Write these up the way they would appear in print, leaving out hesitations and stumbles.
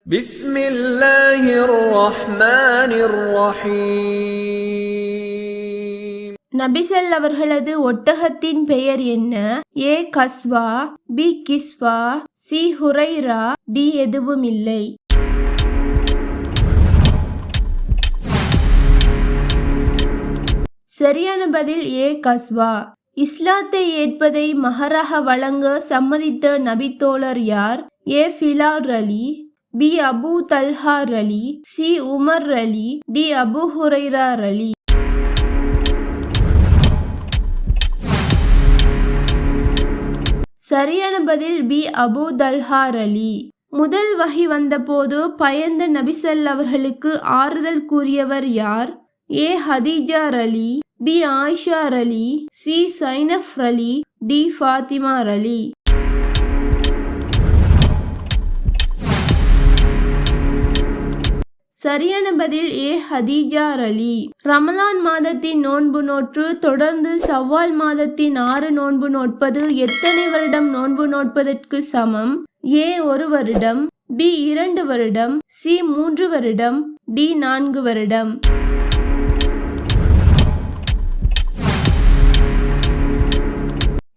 பிஸ்மில்லாஹிர் ரஹ்மானிர் ரஹீம். நபிசல் அவர்களது ஒட்டகத்தின் பெயர் என்ன? ஏ கஸ்வா, பி கிஸ்வா, சி ஹுரைரா, டி எதுவும் இல்லை. சரியான பதில் ஏ கஸ்வா. இஸ்லாத்தை ஏற்பதை மஹராக வழங்க சம்மதித்த நபித்தோழர் யார்? ஏ பிலால் அலி, பி அபு தல்ஹா அலி, சி உமர் அலி, டி அபு ஹுரைரா அலி. சரியான பதில் பி அபு தல்ஹா அலி. முதல் வஹி வந்தபோது பயந்த நபிசல் அவர்களுக்கு ஆறுதல் கூறியவர் யார்? ஏ ஹதீஜா அலி, பி ஆயிஷா அலி, சி சைனப் அலி, டி ஃபாத்திமா அலி. சரியான பதில் ஏ ஹதீஜா அலி. ரமலான் மாதத்தின் நோன்பு நோற்று தொடர்ந்து சவ்வால் மாதத்தின் 6 நோன்பு நோட்பது எத்தனை வருடம் நோன்பு நோட்பதற்கு சமம்? ஏ 1 வருடம், பி 2 வருடம், சி 3 வருடம், டி 4 வருடம்.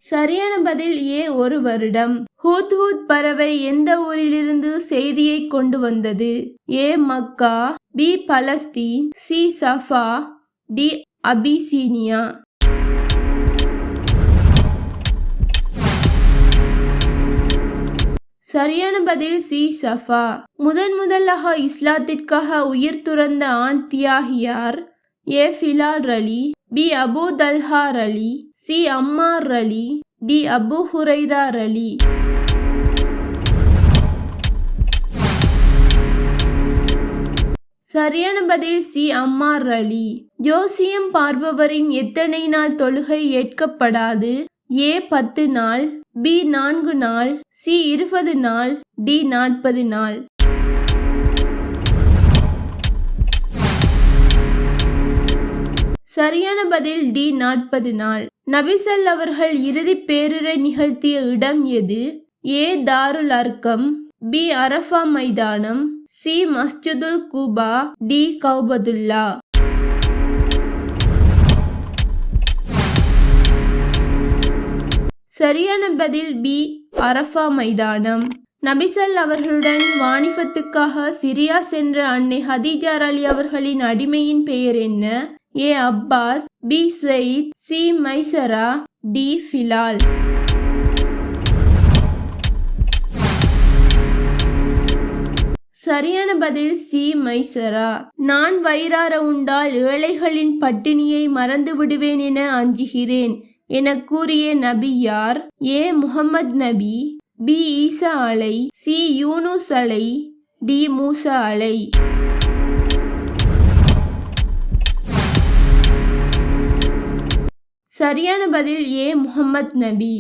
சரியான பதில் ஏ 1 வருடம். ஹூத் பறவை எந்த ஊரிலிருந்து செய்தியை கொண்டு வந்தது? A Mecca, B Palestine, C Safa, D Abyssinia. சரியான பதில் சி சஃபா. முதலாக இஸ்லாத்திற்காக உயிர் துறந்த ஆண் தியாகி யார்? ஏ பிலால் அலி, பி அபு தல்ஹா அலி, சி அம்மார் அலி, டி அபு ஹுரைரா அலி. சரியான பதில் சி அம்மார் அலி. ஜோசியம் பார்ப்பவரின் எத்தனை நாள் தொழுகை ஏற்கப்படாது? ஏ 10 நாள், பி 4 நாள், சி 20 நாள், டி 40 நாள். சரியான பதில் டி 40 நாள். நபிசல் அவர்கள் இறுதி பேருரை நிகழ்த்திய இடம் எது? ஏ தாருல் அர்கம், பி அரஃபா மைதானம், சி மஸ்ஜிதுல் குபா, டி கௌபத்துல்லா. சரியான பதில் பி அரஃபா மைதானம். நபிசல் அவர்களுடன் வாணிபத்துக்காக சிரியா சென்ற அன்னை ஹதீஜா அலி அவர்களின் அடிமையின் பெயர் என்ன? A Abbas, B Sayeed, C Maysara, D Bilal. சரியான பதில் சி மைசரா. நான் வயிறார உண்டால் ஏழைகளின் பட்டினியை மறந்து விடுவேன் என அஞ்சுகிறேன் என கூறிய நபி யார்? ஏ முஹம்மது நபி, பி ஈசா அலை, சி யூனுஸ் அலை, டி மூசா அலை. சரியான பதில் ஏ முஹம்மது நபி.